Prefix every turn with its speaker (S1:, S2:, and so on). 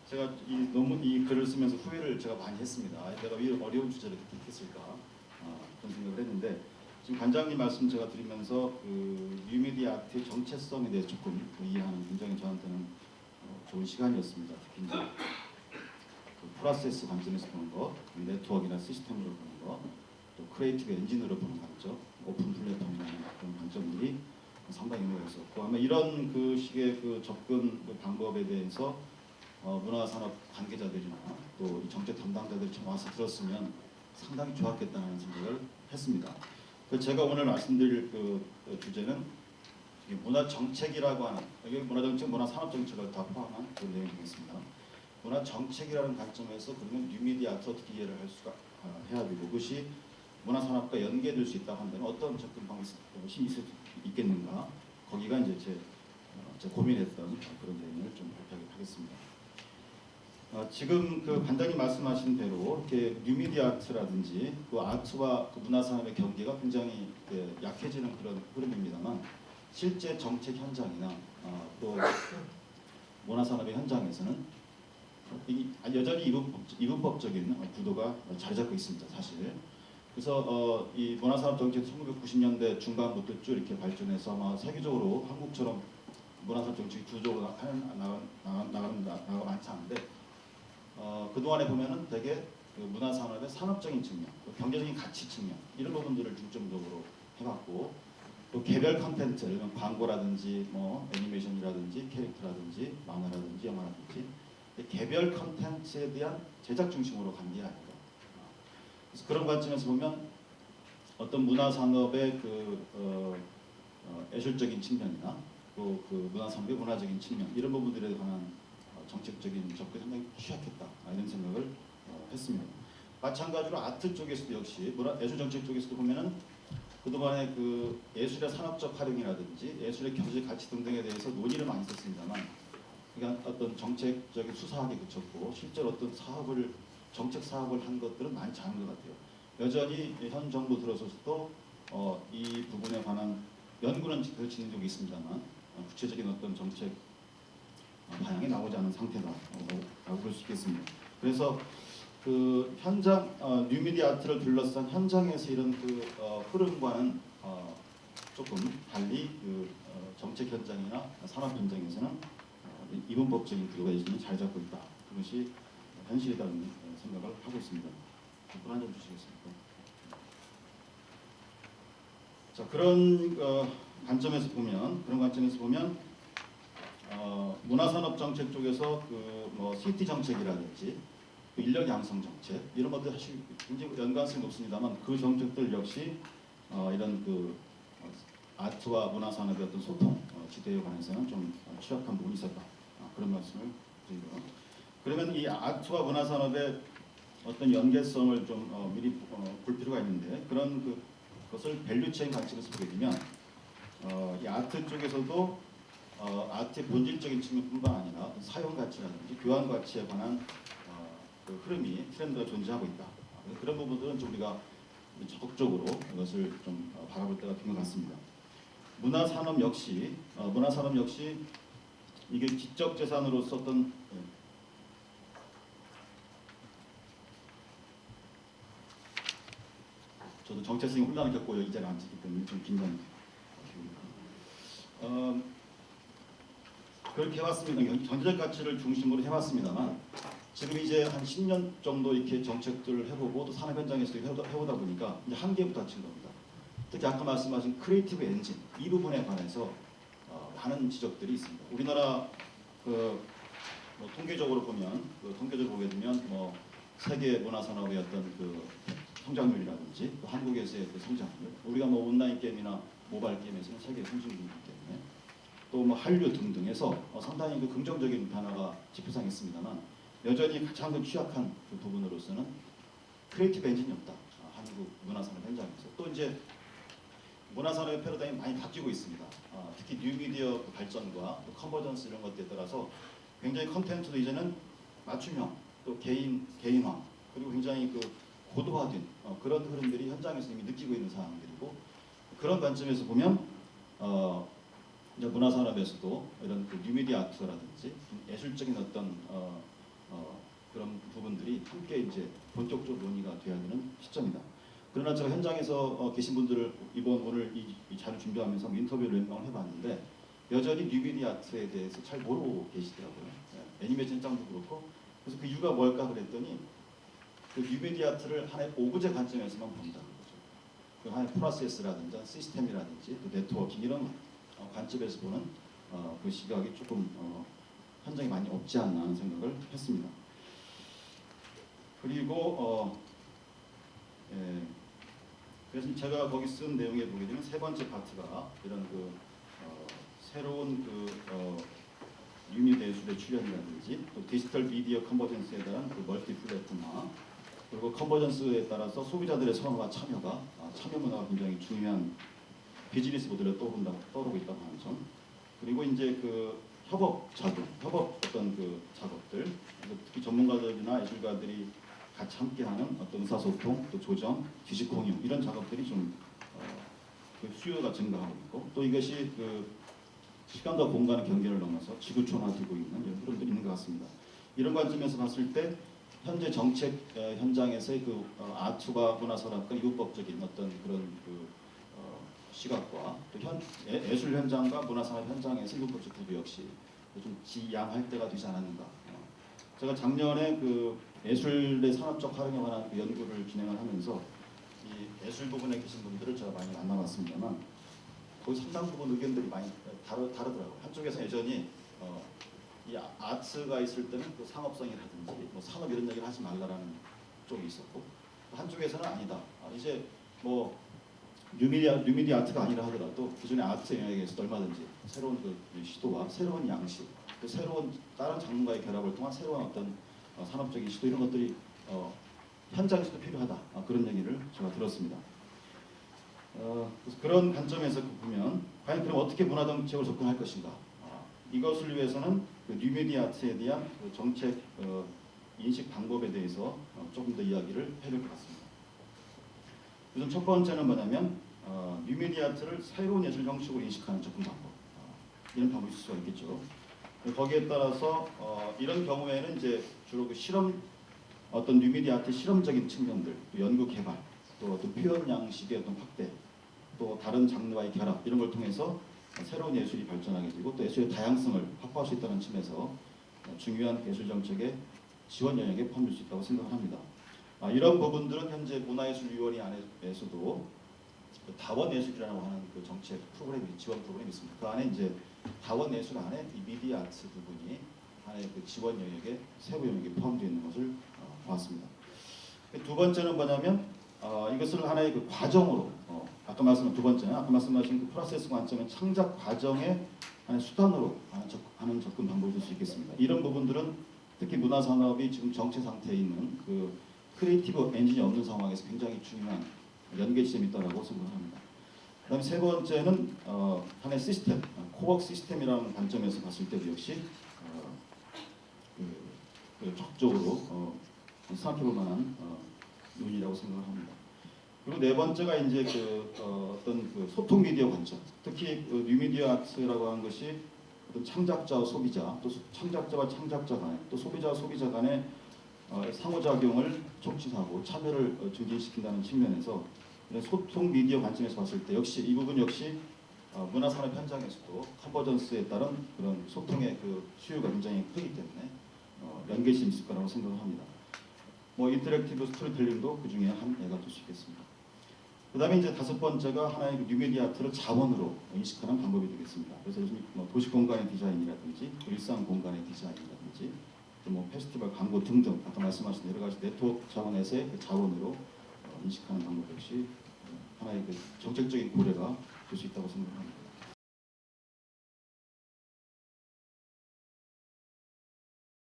S1: 제가 너무 이 글을 쓰면서 후회를 제가 많이 했습니다. 내가 왜 어려운 주제를 택했을까 그런 생각을 했는데, 지금 관장님 말씀 제가 드리면서 그 뉴미디어 아트의 정체성에 대해서 조금 이해하는 굉장히 저한테는 좋은 시간이었습니다. 특히 이제 그 프로세스 관점에서 보는 거, 네트워크나 시스템으로 보는 거, 또 크리에이티브 엔진으로 보는 관점, 오픈 플랫폼이라는 그런 관점들이 상당히 의미가 있었고, 아마 이런 그 식의 그 접근 그 방법에 대해서 문화산업 관계자들이나 또 이 정책 담당자들이 좀 와서 들었으면 상당히 좋았겠다는 생각을 했습니다. 제가 오늘 말씀드릴 그 주제는 문화정책이라고 하는, 여기 문화정책, 문화산업정책을 다 포함한 그런 내용이 되겠습니다. 문화정책이라는 관점에서 그러면 뉴미디어 아트 어떻게 이해를 할 수가 해야 되고, 그것이 문화산업과 연계될 수 있다고 한다면 어떤 접근 방법이 있을 수 있겠는가, 거기가 이제 제 고민했던 그런 내용을 좀 발표하겠습니다. 지금 그 관장님 말씀하신 대로 이렇게 뉴미디어 아트라든지 그 아트와 그 문화산업의 경계가 굉장히 약해지는 그런 흐름입니다만, 실제 정책 현장이나 또 문화산업의 현장에서는 여전히 이분법적인 구도가 자리 잡고 있습니다, 사실. 그래서 이 문화산업 정책이 1990년대 중반부터 쭉 이렇게 발전해서 아마 세계적으로 한국처럼 문화산업 정책이 구조가 나가는 나라가 많지 않은데, 그동안에 보면은 되게 그 문화산업의 산업적인 측면, 경제적인 가치 측면, 이런 부분들을 중점적으로 해봤고, 또 개별 컨텐츠, 예를 들면 광고라든지 뭐 애니메이션이라든지 캐릭터라든지 만화라든지 영화라든지 개별 컨텐츠에 대한 제작 중심으로 간 게 아닌가. 그래서 그런 관점에서 보면 어떤 문화산업의 예술적인 측면이나 또 그 문화산업의 문화적인 측면, 이런 부분들에 관한 정책적인 접근이 상당히 취약했다, 이런 생각을 했습니다. 마찬가지로 아트 쪽에서도 역시 예술정책 쪽에서도 보면은 그동안에 그 예술의 산업적 활용이라든지 예술의 경제적 가치 등등에 대해서 논의를 많이 했습니다만, 그냥 어떤 정책적인 수사하게 그쳤고 실제로 어떤 정책 사업을 한 것들은 많지 않은 것 같아요. 여전히 현 정부 들어서도 이 부분에 관한 연구는 계속 진행되고 있습니다만 구체적인 어떤 정책 방향이 나오지 않은 상태다라고 볼 수 있겠습니다. 그래서 그 현장 뉴미디어 아트를 둘러싼 현장에서 이런 그 흐름과는 조금 달리 그 정책 현장이나 산업 현장에서는 이분법적인 구조가 여전히 자리 잡고 있다. 그것이 현실이라는 생각을 하고 있습니다. 분 한 점 주시겠습니까? 자, 그런 관점에서 보면 문화산업 정책 쪽에서 뭐 시티 정책이라든지 인력 양성 정책, 이런 것들 사실 굉장히 연관성이 높습니다만, 그 정책들 역시 이런 그 아트와 문화산업의 어떤 소통 지대에 관해서는 좀 취약한 부분이 있었다, 그런 말씀을 드리고요. 그러면 이 아트와 문화산업의 어떤 연계성을 좀 미리 볼 필요가 있는데, 그런 그것을 밸류체인 관점에서 보게 되면 이 아트 쪽에서도 아트의 본질적인 측면뿐만 아니라 사용 가치라든지 교환 가치에 관한 그 흐름이 트렌드가 존재하고 있다. 그런 부분들은 좀 우리가 적극적으로 이것을 좀 바라볼 때가 된 것 같습니다. 문화산업 역시 이게 지적 재산으로서 어떤 저도 정체성이 혼란을 겪고 이 자리에 앉기 때문에 좀 긴장이 그렇게 해왔습니다. 경제적 가치를 중심으로 해왔습니다만, 지금 이제 한 10년 정도 이렇게 정책들을 해보고 또 산업 현장에서도 해보다 보니까 이제 한계에 부딪힌 겁니다. 특히 아까 말씀하신 크리에이티브 엔진, 이 부분에 관해서 많은 지적들이 있습니다. 우리나라 뭐 통계적으로 보게 되면 뭐 세계 문화산업의 어떤 성장률이라든지 또 한국에서의 성장률, 우리가 뭐 온라인 게임이나 모바일 게임에서는 세계 선진국이기 때문에 또 뭐 한류 등등에서 상당히 긍정적인 변화가 지표상에 있습니다만, 여전히 가장 취약한 그 부분으로서는 크리에이티브 엔진이 없다. 한국 문화산업 현장에서. 또 이제 문화산업의 패러다임이 많이 바뀌고 있습니다. 특히 뉴미디어 발전과 또 컨버전스 이런 것들에 따라서 굉장히 컨텐츠도 이제는 맞춤형, 또 개인화, 그리고 굉장히 고도화된 그런 흐름들이 현장에서 이미 느끼고 있는 상황들이고, 그런 관점에서 보면 이제 문화산업에서도 이런 뉴미디어 아트라든지 예술적인 어떤 그런 부분들이 함께 이제 본격적으로 논의가 돼야 되는 시점이다. 그러나 제가 현장에서 계신 분들을 오늘 이 자료 준비하면서 인터뷰를 몇 명 해봤는데 여전히 뉴미디어 아트에 대해서 잘 모르고 계시더라고요. 애니메이션 현장도 그렇고. 그래서 그 이유가 뭘까 그랬더니 그 뉴미디어 아트를 하나의 오브제 관점에서만 본다는 거죠. 그 하나의 프로세스라든지 시스템이라든지 또 네트워킹 이런 관점에서 보는 그 시각이 조금 현장에 많이 없지 않나 하는 생각을 했습니다. 그리고 그래서 제가 거기 쓴 내용에 보게 되면 세 번째 파트가 이런 새로운 유미 예술의 출현이라든지 또 디지털 미디어 컨버전스에 대한 멀티 플랫폼화 그리고 컨버전스에 따라서 소비자들의 선호와 참여가 참여 문화가 굉장히 중요한 비즈니스 모델로 떠오르고 있다고 하는 점 그리고 이제 협업 어떤 작업들 특히 전문가들이나 예술가들이 같이 함께하는 어떤 의사소통, 또 조정, 지식 공유 이런 작업들이 좀 수요가 증가하고 있고 또 이것이 시간과 공간의 경계를 넘어서 지구촌화되고 있는 이런 흐름들이 있는 것 같습니다. 이런 관점에서 봤을 때 현재 정책 현장에서의 아트와 문화산업과 이국법적인 어떤 그런 시각과 또 예술 현장과 문화산업 현장에서 이국법적 구도 역시 좀 지양할 때가 되지 않았는가. 제가 작년에 예술의 산업적 활용에 관한 연구를 진행을 하면서 이 예술 부분에 계신 분들을 제가 많이 만나봤습니다만 거기 상당 부분 의견들이 많이 다르더라고요. 한쪽에서 여전히 이 아트가 있을 때는 상업성이라든지 산업 이런 얘기를 하지 말라라는 쪽이 있었고 한쪽에서는 아니다. 이제 뉴미디어 아트가 아니라 하더라도 기존의 아트 영역에서도 얼마든지 새로운 시도와 새로운 양식, 또 새로운 다른 장르과의 결합을 통한 새로운 어떤 산업적인 시도 이런 것들이 현장에서도 필요하다. 그런 얘기를 제가 들었습니다. 그래서 그런 관점에서 보면 과연 그럼 어떻게 문화 정책을 접근할 것인가? 이것을 위해서는 뉴미디어 아트에 대한 정책 인식 방법에 대해서 조금 더 이야기를 해야 될 것 같습니다. 우선 첫 번째는 뭐냐면 뉴미디어 아트를 새로운 예술 형식으로 인식하는 접근 방법. 이런 방법이 있을 수가 있겠죠. 거기에 따라서 이런 경우에는 이제 주로 어떤 뉴미디어 아트 실험적인 측면들, 또 연구 개발, 또 어떤 표현 양식의 어떤 확대, 또 다른 장르와의 결합 이런 걸 통해서 새로운 예술이 발전하게 되고 또 예술의 다양성을 확보할 수 있다는 측면에서 중요한 예술 정책의 지원 영역에 포함될 수 있다고 생각을 합니다. 이런 부분들은 현재 문화예술위원회 안에서도 다원예술이라고 하는 정책 지원 프로그램이 있습니다. 그 안에 이제 다원예술 안에 이 미디어 아트 부분이 하나의 지원 영역에 세부 영역에 포함되어 있는 것을 보았습니다. 두 번째는 뭐냐면 이것을 하나의 과정으로 아까 말씀하신 프로세스 관점은 창작 과정의 하나의 수단으로 하는 접근 방법을 줄 수 있겠습니다. 이런 부분들은 특히 문화산업이 지금 정체 상태에 있는 크리에이티브 엔진이 없는 상황에서 굉장히 중요한 연계 지점이 있다고 생각합니다. 그다음에 세 번째는 하나의 시스템, 코어 시스템이라는 관점에서 봤을 때도 역시 적극적으로 생각해볼 만한 요인이라고 생각을 합니다. 그리고 네 번째가 이제 어떤 소통 미디어 관점, 특히 뉴미디어 아트라고 하는 것이 어떤 창작자와 소비자, 또 창작자와 창작자 간에, 또 소비자와 소비자 간의 상호작용을 촉진하고 참여를 증진시킨다는 측면에서 이런 소통 미디어 관점에서 봤을 때 역시 이 부분 역시 문화산업 현장에서도 컨버전스에 따른 그런 소통의 수요가 굉장히 크기 때문에 연계심이 있을 거라고 생각을 합니다. 인터랙티브 스토리텔링도 그 중에 한 예가 될 수 있겠습니다. 그 다음에 이제 다섯 번째가 하나의 뉴미디어 아트를 자원으로 인식하는 방법이 되겠습니다. 그래서 요즘 도시 공간의 디자인이라든지 일상 공간의 디자인이라든지 또 페스티벌 광고 등등 아까 말씀하신 여러 가지 네트워크 차원에서의 자원으로 인식하는 방법 역시 하나의 정책적인 고려가 될 수 있다고 생각합니다.